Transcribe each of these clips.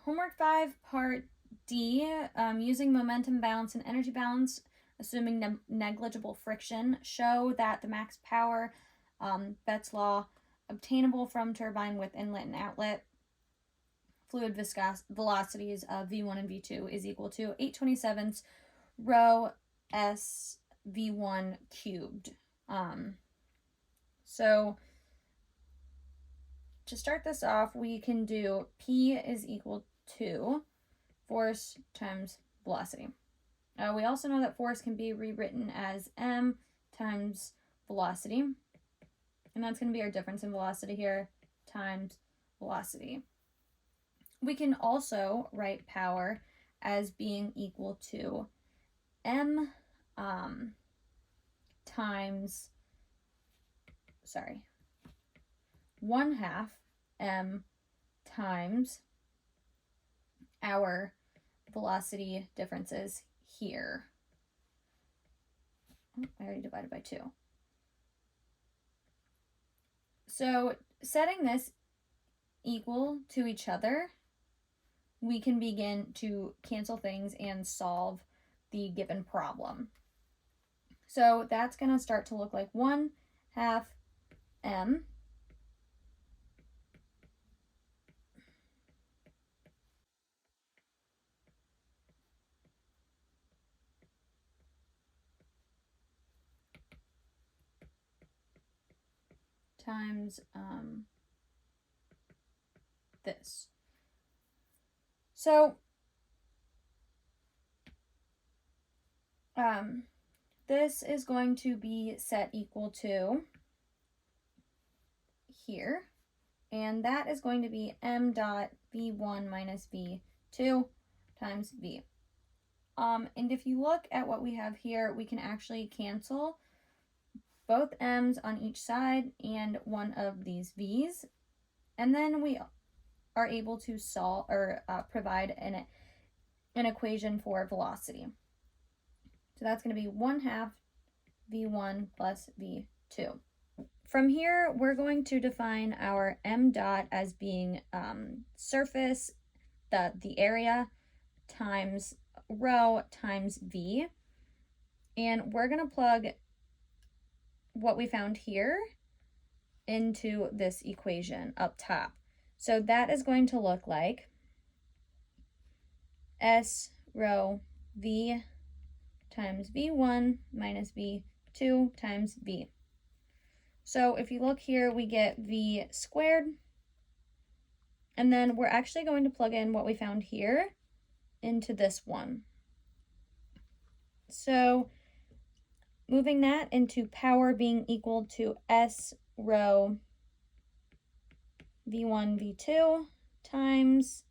Homework 5, Part D, using momentum balance and energy balance, assuming negligible friction, show that the max power, Betz law, obtainable from turbine with inlet and outlet fluid velocities of V1 and V2 is equal to 8/27 rho S V1 cubed. So to start this off, we can do P is equal to force times velocity. We also know that force can be rewritten as m times velocity, and that's going to be our difference in velocity here, times velocity. We can also write power as being equal to m times, 1/2 m times our velocity differences here. I already divided by 2. So setting this equal to each other, we can begin to cancel things and solve the given problem. So that's going to start to look like 1/2 m times this. So this is going to be set equal to here, and that is going to be m dot v1 minus v2 times v. And if you look at what we have here, we can actually cancel both m's on each side and one of these v's, and then we are able to solve or provide an equation for velocity. So that's going to be 1/2 v1 plus v2. From here, we're going to define our m dot as being surface, the area, times rho times v. And we're going to plug what we found here into this equation up top. So that is going to look like S rho v times v1 minus v2 times v. So if you look here, we get v squared, and then we're actually going to plug in what we found here into this one. So moving that into power being equal to S rho v1 v2 times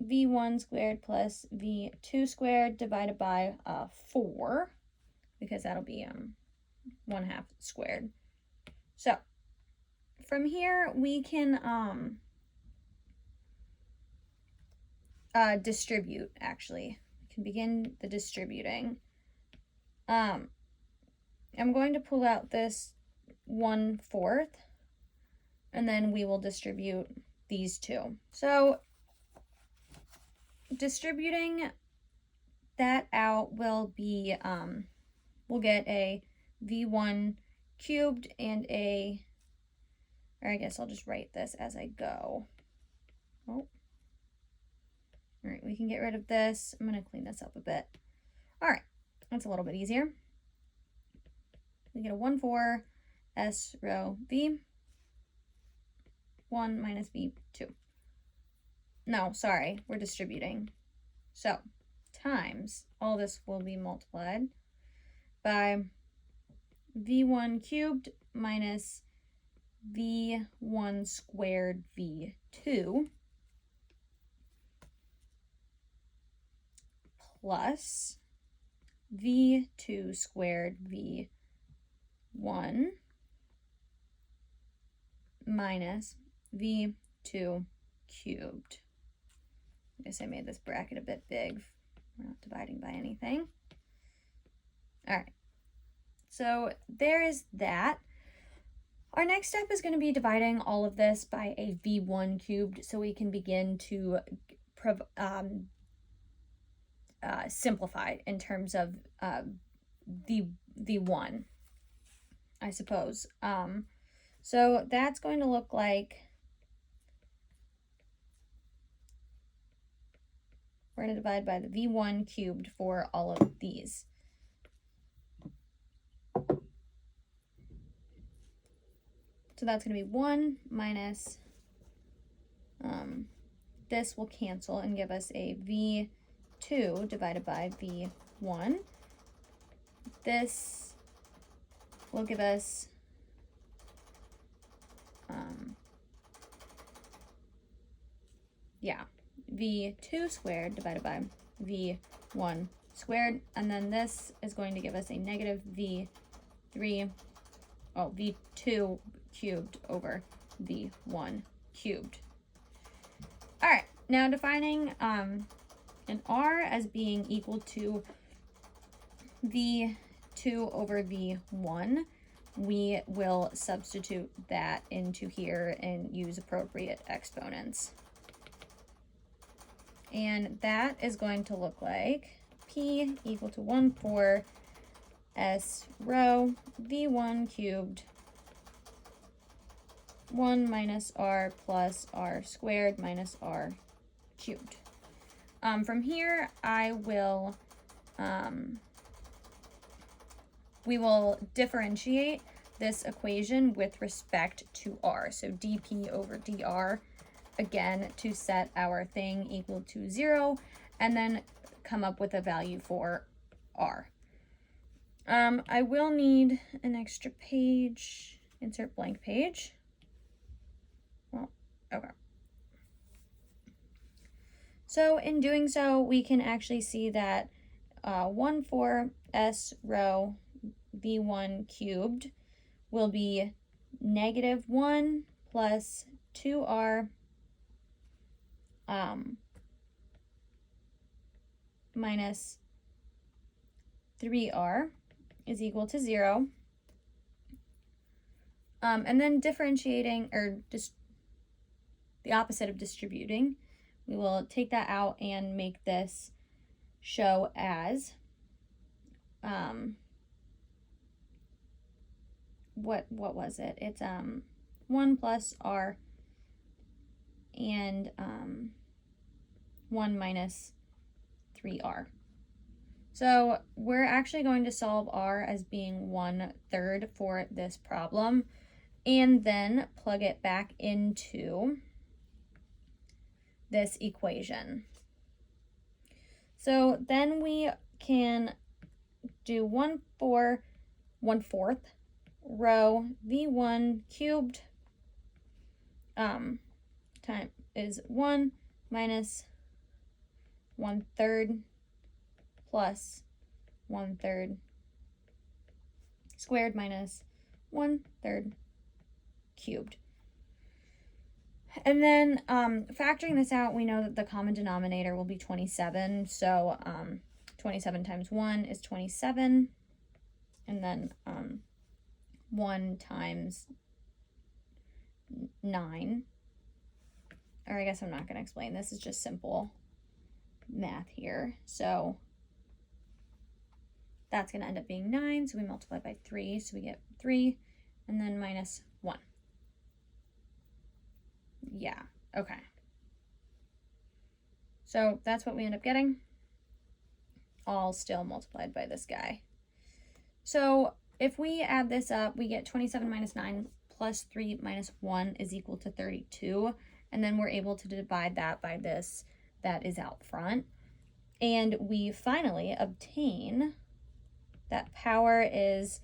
v1 squared plus v2 squared divided by 4, because that'll be 1/2 squared. So from here we can distribute. Actually, we can begin the distributing. I'm going to pull out this 1/4, and then we will distribute these two. So distributing that out will be, we'll get a v1 cubed and or I guess I'll just write this as I go. Oh. All right, we can get rid of this. I'm going to clean this up a bit. All right, that's a little bit easier. We get a 1/4 S rho v 1 minus v2. No, sorry, we're distributing. So times, all this will be multiplied by v1 cubed minus v1 squared v2 plus v2 squared v1 minus v2 cubed. I guess I made this bracket a bit big. We're not dividing by anything. All right. So there is that. Our next step is going to be dividing all of this by a v1 cubed so we can begin to simplify in terms of the 1, I suppose. So that's going to look like, we're going to divide by the v1 cubed for all of these. So that's going to be 1 minus, this will cancel and give us a v2 divided by v1. This will give us v2 squared divided by v1 squared, and then this is going to give us a negative v2 cubed over v1 cubed. All right, now defining an r as being equal to v2 over v1, we will substitute that into here and use appropriate exponents. And that is going to look like p equal to 1/4 s rho v1 cubed 1 minus r plus r squared minus r cubed. From here, we will differentiate this equation with respect to r. So dp over dr, again, to set our thing equal to 0, and then come up with a value for r. I will need an extra page, insert blank page. Well, okay. So in doing so, we can actually see that 1/4 s rho v1 cubed will be negative 1 plus 2r minus 3r is equal to 0. And then differentiating, or just the opposite of distributing, we will take that out and make this show as what was it? It's 1 plus r and 1 minus 3r. So we're actually going to solve r as being 1/3 for this problem, and then plug it back into this equation. So then we can do 1/4 rho v1 cubed time is 1 minus 1/3 plus 1/3 squared minus 1/3 cubed. And then factoring this out, we know that the common denominator will be 27. So 27 times 1 is 27. And then 1 times 9. Or I guess I'm not going to explain. This is just simple math here. So that's going to end up being 9. So we multiply by 3. So we get 3. And then minus 1. Yeah, okay. So that's what we end up getting, all still multiplied by this guy. So if we add this up, we get 27 minus 9 plus 3 minus 1 is equal to 32. And then we're able to divide that by this that is out front. And we finally obtain that power is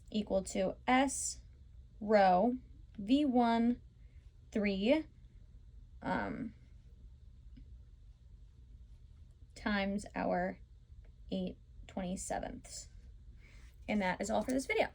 equal to s rho v1 3 times our 8/27. And that is all for this video.